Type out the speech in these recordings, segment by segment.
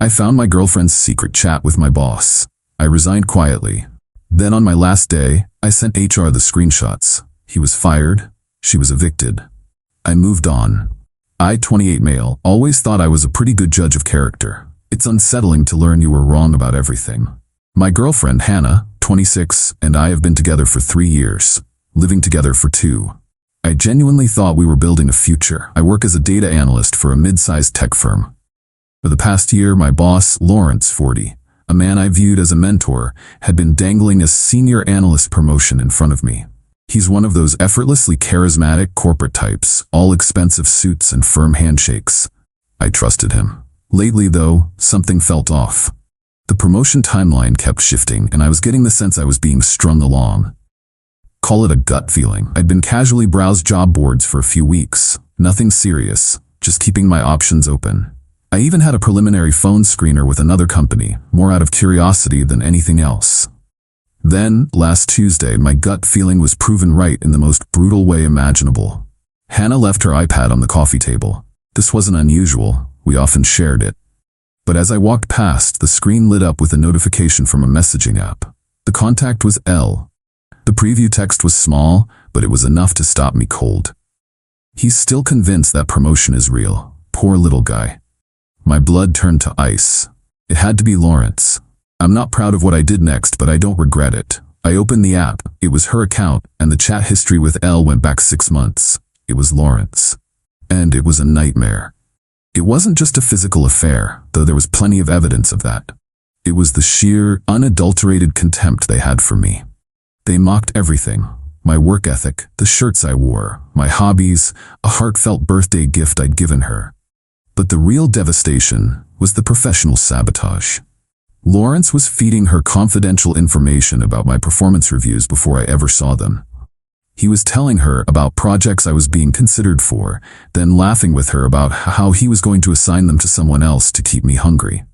I found my girlfriend's secret chat with my boss. I resigned quietly. Then on my last day, I sent HR the screenshots. He was fired. She was evicted. I moved on. I, 28 male, always thought I was a pretty good judge of character. It's unsettling to learn you were wrong about everything. My girlfriend, Hannah, 26, and I have been together for 3 years, living together for 2. I genuinely thought we were building a future. I work as a data analyst for a mid-sized tech firm. For the past year, my boss, Lawrence, 40, a man I viewed as a mentor, had been dangling a senior analyst promotion in front of me. He's one of those effortlessly charismatic corporate types, all expensive suits and firm handshakes. I trusted him. Lately, though, something felt off. The promotion timeline kept shifting, and I was getting the sense I was being strung along. Call it a gut feeling. I'd been casually browsed job boards for a few weeks. Nothing serious, just keeping my options open. I even had a preliminary phone screener with another company, more out of curiosity than anything else. Then, last Tuesday, my gut feeling was proven right in the most brutal way imaginable. Hannah left her iPad on the coffee table. This wasn't unusual. We often shared it. But as I walked past, the screen lit up with a notification from a messaging app. The contact was L. The preview text was small, but it was enough to stop me cold. He's still convinced that promotion is real. Poor little guy. My blood turned to ice. It had to be Lawrence. I'm not proud of what I did next, but I don't regret it. I opened the app. It was her account, and the chat history with L went back 6 months. It was Lawrence. And it was a nightmare. It wasn't just a physical affair, though there was plenty of evidence of that. It was the sheer, unadulterated contempt they had for me. They mocked everything. My work ethic, the shirts I wore, my hobbies, a heartfelt birthday gift I'd given her. But the real devastation was the professional sabotage. Lawrence was feeding her confidential information about my performance reviews before I ever saw them. He was telling her about projects I was being considered for, then laughing with her about how he was going to assign them to someone else to keep me hungry.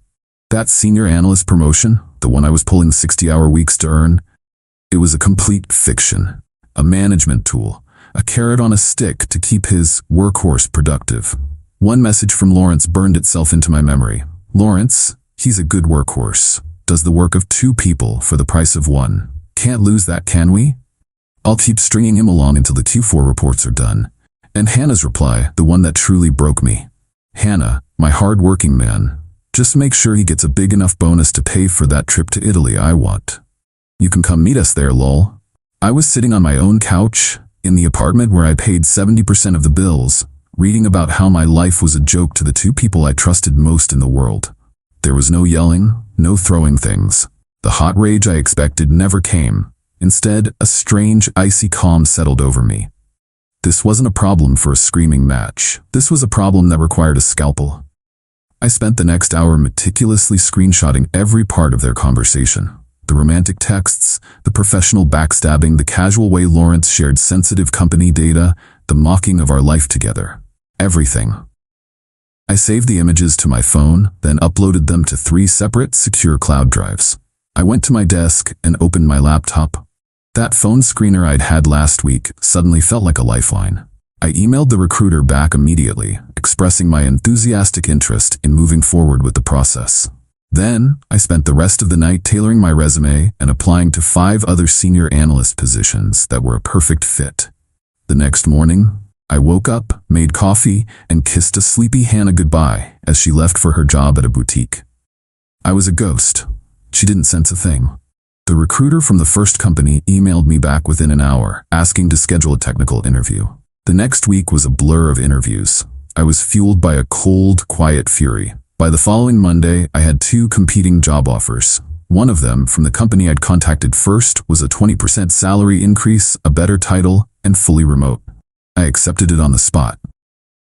That senior analyst promotion, the one I was pulling 60-hour weeks to earn, it was a complete fiction, a management tool, a carrot on a stick to keep his workhorse productive. One message from Lawrence burned itself into my memory. Lawrence, he's a good workhorse, does the work of 2 people for the price of 1. Can't lose that, can we? I'll keep stringing him along until the Q4 reports are done. And Hannah's reply, the one that truly broke me. Hannah, my hard-working man, just make sure he gets a big enough bonus to pay for that trip to Italy I want. You can come meet us there, lol. I was sitting on my own couch, in the apartment where I paid 70% of the bills, reading about how my life was a joke to the 2 people I trusted most in the world. There was no yelling, no throwing things. The hot rage I expected never came. Instead, a strange, icy calm settled over me. This wasn't a problem for a screaming match. This was a problem that required a scalpel. I spent the next hour meticulously screenshotting every part of their conversation. The romantic texts, the professional backstabbing, the casual way Lawrence shared sensitive company data, the mocking of our life together. Everything. I saved the images to my phone, then uploaded them to 3 separate, secure cloud drives. I went to my desk and opened my laptop. That phone screener I'd had last week suddenly felt like a lifeline. I emailed the recruiter back immediately, expressing my enthusiastic interest in moving forward with the process. Then, I spent the rest of the night tailoring my resume and applying to 5 other senior analyst positions that were a perfect fit. The next morning, I woke up, made coffee, and kissed a sleepy Hannah goodbye as she left for her job at a boutique. I was a ghost. She didn't sense a thing. The recruiter from the first company emailed me back within an hour, asking to schedule a technical interview. The next week was a blur of interviews. I was fueled by a cold, quiet fury. By the following Monday, I had 2 competing job offers. One of them, from the company I'd contacted first, was a 20% salary increase, a better title, and fully remote. I accepted it on the spot.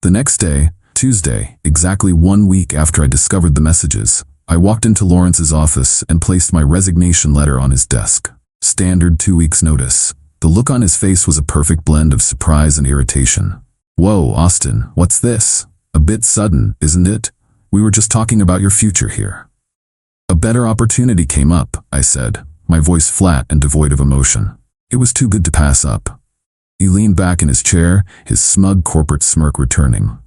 The next day, Tuesday, exactly 1 week after I discovered the messages, I walked into Lawrence's office and placed my resignation letter on his desk. Standard 2 weeks notice. The look on his face was a perfect blend of surprise and irritation. Whoa, Austin, what's this? A bit sudden, isn't it? We were just talking about your future here. A better opportunity came up, I said, my voice flat and devoid of emotion. It was too good to pass up. He leaned back in his chair, his smug corporate smirk returning.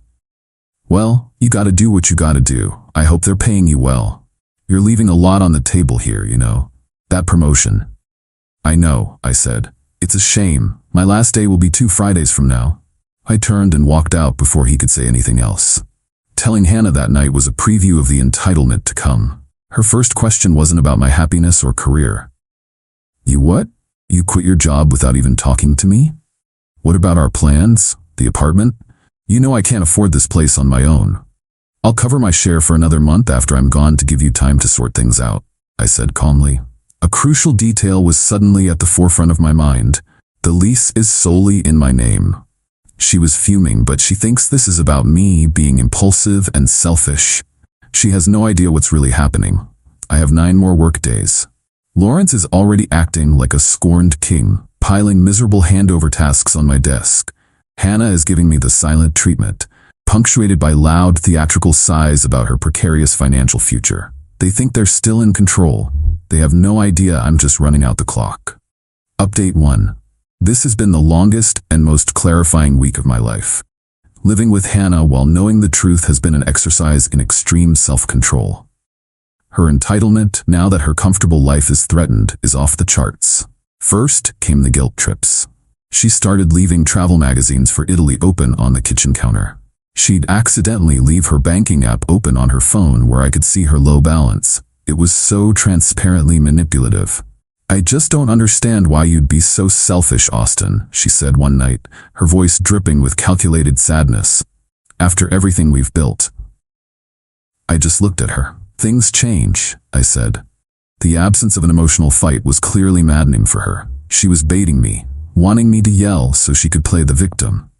Well, you gotta do what you gotta do. I hope they're paying you well. You're leaving a lot on the table here, you know. That promotion. I know, I said. It's a shame. My last day will be 2 Fridays from now. I turned and walked out before he could say anything else. Telling Hannah that night was a preview of the entitlement to come. Her first question wasn't about my happiness or career. You what? You quit your job without even talking to me? What about our plans? The apartment? You know I can't afford this place on my own. I'll cover my share for another month after I'm gone to give you time to sort things out, I said calmly. A crucial detail was suddenly at the forefront of my mind. The lease is solely in my name. She was fuming, but she thinks this is about me being impulsive and selfish. She has no idea what's really happening. I have 9 more work days. Lawrence is already acting like a scorned king, piling miserable handover tasks on my desk. Hannah is giving me the silent treatment, punctuated by loud theatrical sighs about her precarious financial future. They think they're still in control. They have no idea I'm just running out the clock. Update 1. This has been the longest and most clarifying week of my life. Living with Hannah while knowing the truth has been an exercise in extreme self-control. Her entitlement, now that her comfortable life is threatened, is off the charts. First came the guilt trips. She started leaving travel magazines for Italy open on the kitchen counter. She'd accidentally leave her banking app open on her phone where I could see her low balance. It was so transparently manipulative. I just don't understand why you'd be so selfish, Austin, she said one night, her voice dripping with calculated sadness. After everything we've built. I just looked at her. Things change, I said. The absence of an emotional fight was clearly maddening for her. She was baiting me, wanting me to yell so she could play the victim.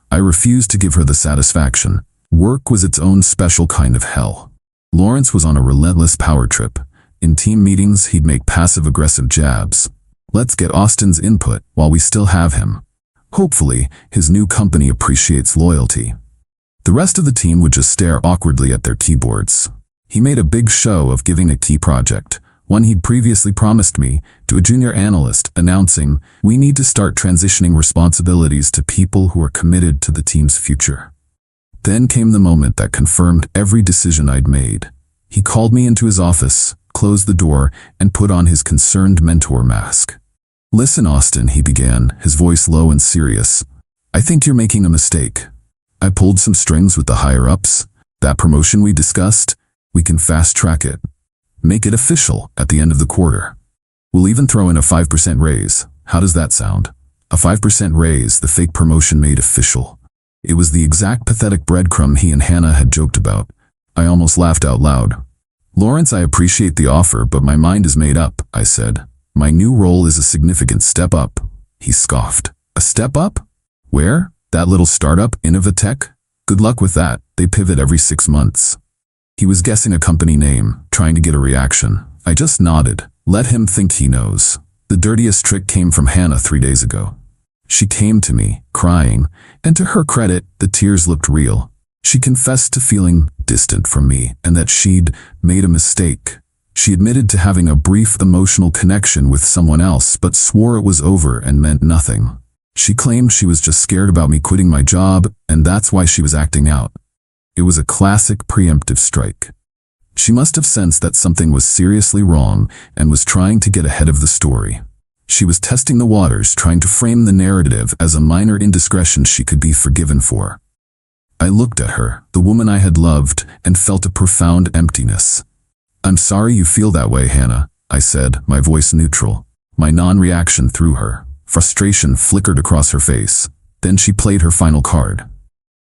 I refused to give her the satisfaction. Work was its own special kind of hell. Lawrence was on a relentless power trip. In team meetings, he'd make passive-aggressive jabs. Let's get Austin's input while we still have him. Hopefully, his new company appreciates loyalty. The rest of the team would just stare awkwardly at their keyboards. He made a big show of giving a key project, one he'd previously promised me, to a junior analyst, announcing, "We need to start transitioning responsibilities to people who are committed to the team's future." Then came the moment that confirmed every decision I'd made. He called me into his office, closed the door, and put on his concerned mentor mask. "Listen, Austin," he began, his voice low and serious. "I think you're making a mistake. I pulled some strings with the higher-ups. That promotion we discussed, we can fast-track it. Make it official at the end of the quarter. We'll even throw in a 5% raise. How does that sound?" A 5% raise, the fake promotion made official. It was the exact pathetic breadcrumb he and Hannah had joked about. I almost laughed out loud. "Lawrence, I appreciate the offer, but my mind is made up," I said. "My new role is a significant step up." He scoffed. "A step up? Where? That little startup, Innovatech? Good luck with that. They pivot every 6 months." He was guessing a company name, trying to get a reaction. I just nodded. Let him think he knows. The dirtiest trick came from Hannah 3 days ago. She came to me, crying, and to her credit, the tears looked real. She confessed to feeling distant from me and that she'd made a mistake. She admitted to having a brief emotional connection with someone else, but swore it was over and meant nothing. She claimed she was just scared about me quitting my job, and that's why she was acting out. It was a classic preemptive strike. She must have sensed that something was seriously wrong and was trying to get ahead of the story. She was testing the waters, trying to frame the narrative as a minor indiscretion she could be forgiven for. I looked at her, the woman I had loved, and felt a profound emptiness. "I'm sorry you feel that way, Hannah," I said, my voice neutral. My non-reaction threw her. Frustration flickered across her face. Then she played her final card.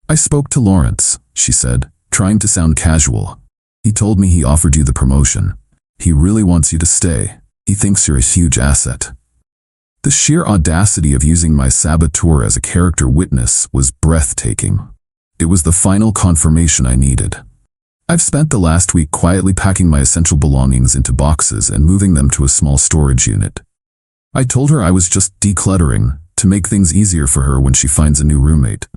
"I spoke to Lawrence," she said, trying to sound casual. "He told me he offered you the promotion. He really wants you to stay. He thinks you're a huge asset." The sheer audacity of using my saboteur as a character witness was breathtaking. It was the final confirmation I needed. I've spent the last week quietly packing my essential belongings into boxes and moving them to a small storage unit. I told her I was just decluttering, to make things easier for her when she finds a new roommate.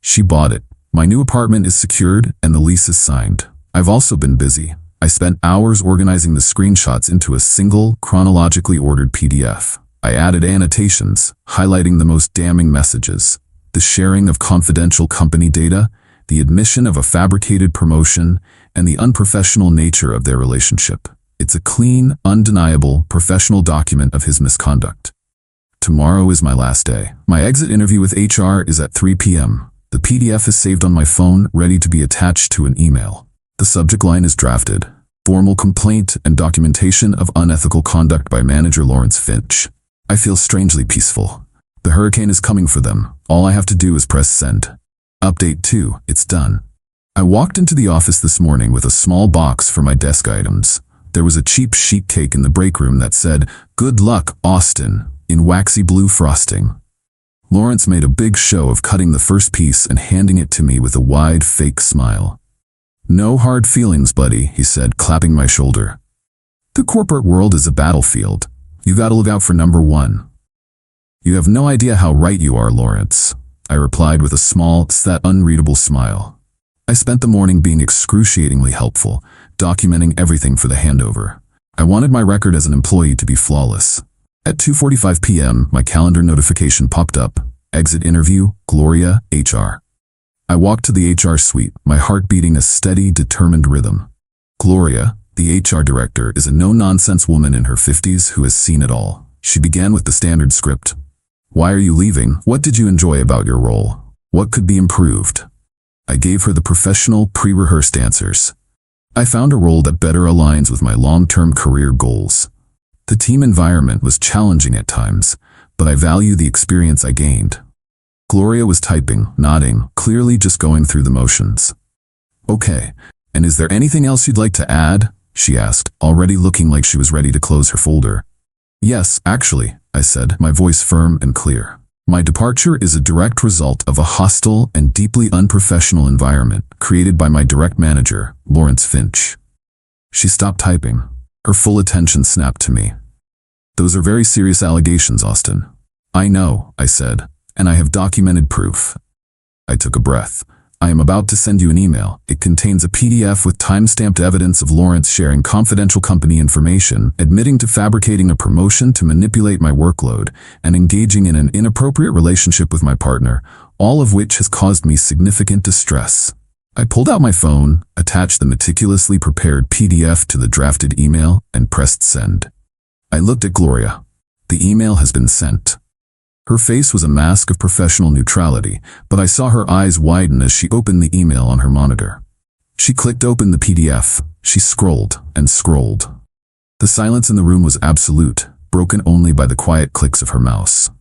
She bought it. My new apartment is secured and the lease is signed. I've also been busy. I spent hours organizing the screenshots into a single, chronologically ordered PDF. I added annotations, highlighting the most damning messages, the sharing of confidential company data, the admission of a fabricated promotion, and the unprofessional nature of their relationship. It's a clean, undeniable, professional document of his misconduct. Tomorrow is my last day. My exit interview with HR is at 3 p.m. The PDF is saved on my phone, ready to be attached to an email. The subject line is drafted: formal complaint and documentation of unethical conduct by manager Lawrence Finch. I feel strangely peaceful. The hurricane is coming for them. All I have to do is press send. Update 2, it's done. I walked into the office this morning with a small box for my desk items. There was a cheap sheet cake in the break room that said, "Good luck, Austin," in waxy blue frosting. Lawrence made a big show of cutting the first piece and handing it to me with a wide, fake smile. "No hard feelings, buddy," he said, clapping my shoulder. "The corporate world is a battlefield. You gotta look out for number one." "You have no idea how right you are, Lawrence," I replied with a small, that unreadable smile. I spent the morning being excruciatingly helpful, documenting everything for the handover. I wanted my record as an employee to be flawless. At 2:45 p.m., my calendar notification popped up. Exit interview, Gloria, HR. I walked to the HR suite, my heart beating a steady, determined rhythm. Gloria, the HR director, is a no-nonsense woman in her 50s who has seen it all. She began with the standard script. "Why are you leaving? What did you enjoy about your role? What could be improved?" I gave her the professional, pre-rehearsed answers. I found a role that better aligns with my long-term career goals. The team environment was challenging at times, but I value the experience I gained. Gloria was typing, nodding, clearly just going through the motions. "Okay, and is there anything else you'd like to add?" she asked, already looking like she was ready to close her folder. "Yes, actually," I said, my voice firm and clear. "My departure is a direct result of a hostile and deeply unprofessional environment created by my direct manager, Lawrence Finch." She stopped typing. Her full attention snapped to me. "Those are very serious allegations, Austin." "I know," I said, "and I have documented proof." I took a breath. "I am about to send you an email. It contains a PDF with time-stamped evidence of Lawrence sharing confidential company information, admitting to fabricating a promotion to manipulate my workload, and engaging in an inappropriate relationship with my partner, all of which has caused me significant distress." I pulled out my phone, attached the meticulously prepared PDF to the drafted email, and pressed send. I looked at Gloria. The email has been sent. Her face was a mask of professional neutrality, but I saw her eyes widen as she opened the email on her monitor. She clicked open the PDF. She scrolled and scrolled. The silence in the room was absolute, broken only by the quiet clicks of her mouse.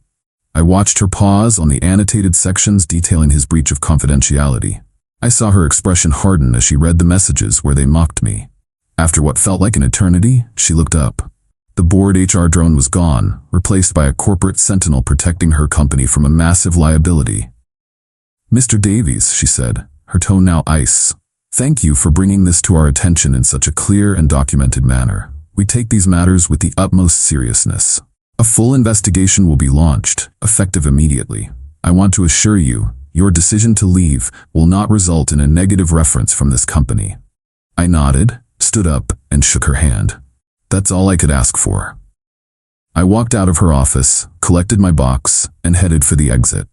I watched her pause on the annotated sections detailing his breach of confidentiality. I saw her expression harden as she read the messages where they mocked me. After what felt like an eternity, she looked up. The bored HR drone was gone, replaced by a corporate sentinel protecting her company from a massive liability. "Mr. Davies," she said, her tone now ice. "Thank you for bringing this to our attention in such a clear and documented manner. We take these matters with the utmost seriousness. A full investigation will be launched, effective immediately. I want to assure you, your decision to leave will not result in a negative reference from this company." I nodded, stood up, and shook her hand. That's all I could ask for. I walked out of her office, collected my box, and headed for the exit.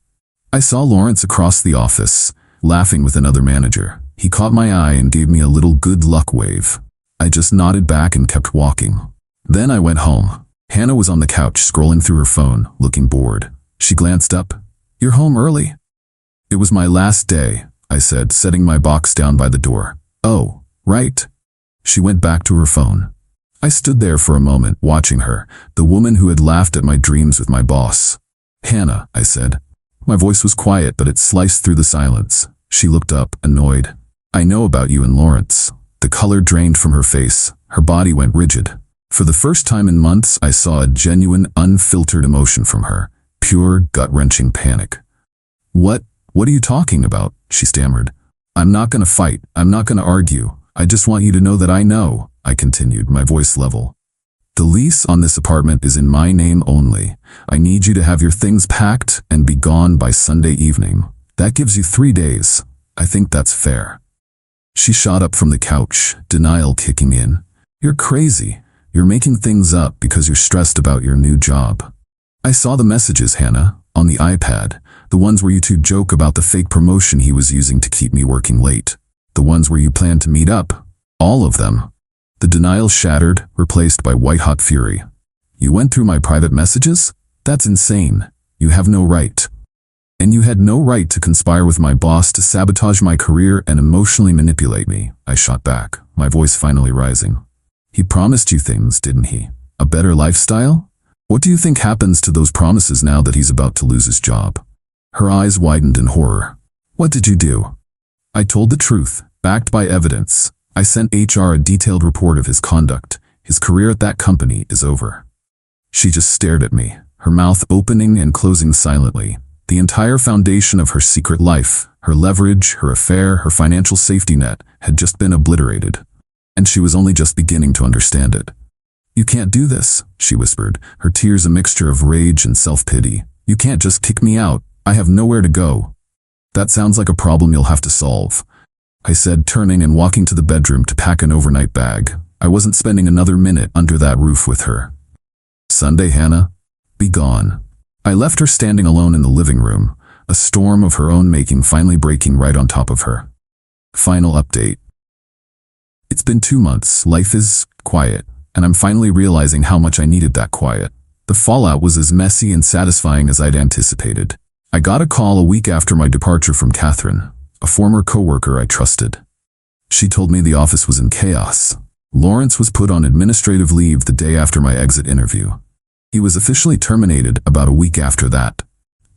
I saw Lawrence across the office, laughing with another manager. He caught my eye and gave me a little good luck wave. I just nodded back and kept walking. Then I went home. Hannah was on the couch scrolling through her phone, looking bored. She glanced up. "You're home early." "It was my last day," I said, setting my box down by the door. "Oh, right." She went back to her phone. I stood there for a moment, watching her, the woman who had laughed at my dreams with my boss. "Hannah," I said. My voice was quiet, but it sliced through the silence. She looked up, annoyed. "I know about you and Lawrence." The color drained from her face. Her body went rigid. For the first time in months, I saw a genuine, unfiltered emotion from her. Pure, gut-wrenching panic. What are you talking about?" she stammered. "I'm not gonna fight. I'm not gonna argue. I just want you to know that I know," I continued, my voice level. "The lease on this apartment is in my name only. I need you to have your things packed and be gone by Sunday evening. That gives you 3 days. I think that's fair." She shot up from the couch, denial kicking in. "You're crazy. You're making things up because you're stressed about your new job." "I saw the messages, Hannah, on the iPad, The ones where you two joke about the fake promotion he was using to keep me working late. The ones where you plan to meet up. All of them. The denial shattered, replaced by white-hot fury. You went through my private messages? That's insane. You have no right. And you had no right to conspire with my boss to sabotage my career and emotionally manipulate me, I shot back, my voice finally rising. He promised you things, didn't he? A better lifestyle? What do you think happens to those promises now that he's about to lose his job? Her eyes widened in horror. What did you do? I told the truth, backed by evidence. I sent HR a detailed report of his conduct. His career at that company is over. She just stared at me, her mouth opening and closing silently. The entire foundation of her secret life, her leverage, her affair, her financial safety net, had just been obliterated. And she was only just beginning to understand it. You can't do this, she whispered, her tears a mixture of rage and self-pity. You can't just kick me out. I have nowhere to go. That sounds like a problem you'll have to solve, I said, turning and walking to the bedroom to pack an overnight bag. I wasn't spending another minute under that roof with her. Sunday, Hannah? Be gone. I left her standing alone in the living room, a storm of her own making finally breaking right on top of her. Final update. It's been 2 months, life is quiet, and I'm finally realizing how much I needed that quiet. The fallout was as messy and satisfying as I'd anticipated. I got a call a week after my departure from Catherine, a former coworker I trusted. She told me the office was in chaos. Lawrence was put on administrative leave the day after my exit interview. He was officially terminated about a week after that.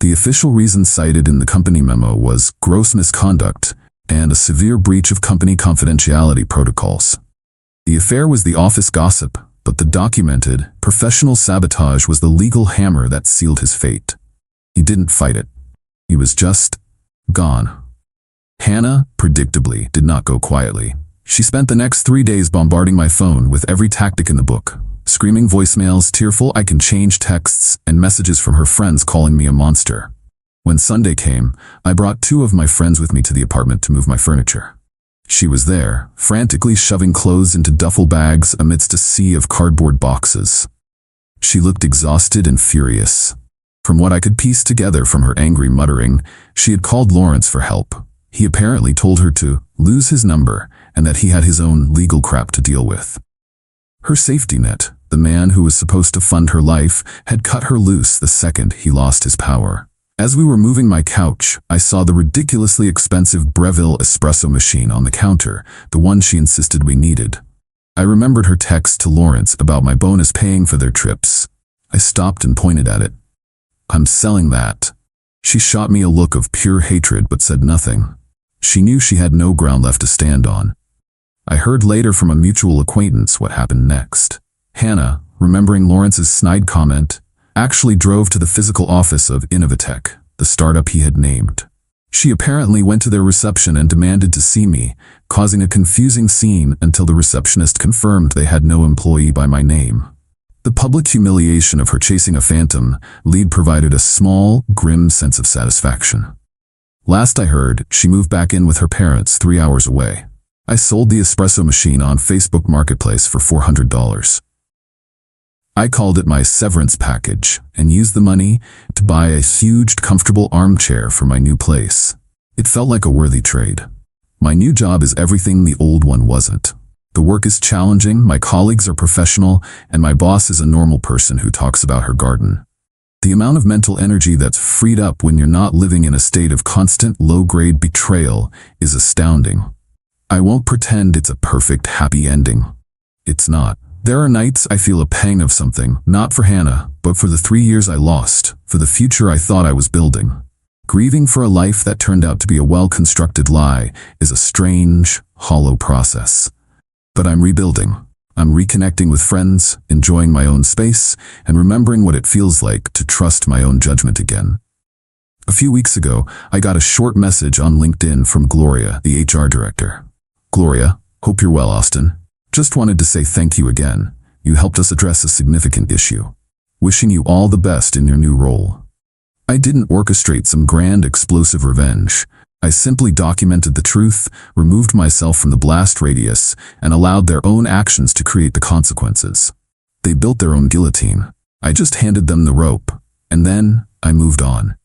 The official reason cited in the company memo was gross misconduct and a severe breach of company confidentiality protocols. The affair was the office gossip, but the documented, professional sabotage was the legal hammer that sealed his fate. He didn't fight it. He was just gone. Hannah, predictably, did not go quietly. She spent the next 3 days bombarding my phone with every tactic in the book. Screaming voicemails, tearful I can change texts, and messages from her friends calling me a monster. When Sunday came, I brought 2 of my friends with me to the apartment to move my furniture. She was there, frantically shoving clothes into duffel bags amidst a sea of cardboard boxes. She looked exhausted and furious. From what I could piece together from her angry muttering, she had called Lawrence for help. He apparently told her to lose his number and that he had his own legal crap to deal with. Her safety net, the man who was supposed to fund her life, had cut her loose the second he lost his power. As we were moving my couch, I saw the ridiculously expensive Breville espresso machine on the counter, the one she insisted we needed. I remembered her text to Lawrence about my bonus paying for their trips. I stopped and pointed at it. I'm selling that. She shot me a look of pure hatred but said nothing. She knew she had no ground left to stand on. I heard later from a mutual acquaintance what happened next. Hannah, remembering Lawrence's snide comment, actually drove to the physical office of Innovatech, the startup he had named. She apparently went to their reception and demanded to see me, causing a confusing scene until the receptionist confirmed they had no employee by my name. The public humiliation of her chasing a phantom lead provided a small, grim sense of satisfaction. Last I heard, she moved back in with her parents 3 hours away. I sold the espresso machine on Facebook Marketplace for $400. I called it my severance package and used the money to buy a huge, comfortable armchair for my new place. It felt like a worthy trade. My new job is everything the old one wasn't. The work is challenging, my colleagues are professional, and my boss is a normal person who talks about her garden. The amount of mental energy that's freed up when you're not living in a state of constant low-grade betrayal is astounding. I won't pretend it's a perfect, happy ending. It's not. There are nights I feel a pang of something, not for Hannah, but for the 3 years I lost, for the future I thought I was building. Grieving for a life that turned out to be a well-constructed lie is a strange, hollow process. But I'm rebuilding. I'm reconnecting with friends, enjoying my own space, and remembering what it feels like to trust my own judgment again. A few weeks ago, I got a short message on LinkedIn from Gloria, the HR director. Gloria, hope you're well, Austin. Just wanted to say thank you again. You helped us address a significant issue. Wishing you all the best in your new role. I didn't orchestrate some grand explosive revenge. I simply documented the truth, removed myself from the blast radius, and allowed their own actions to create the consequences. They built their own guillotine. I just handed them the rope, and then I moved on.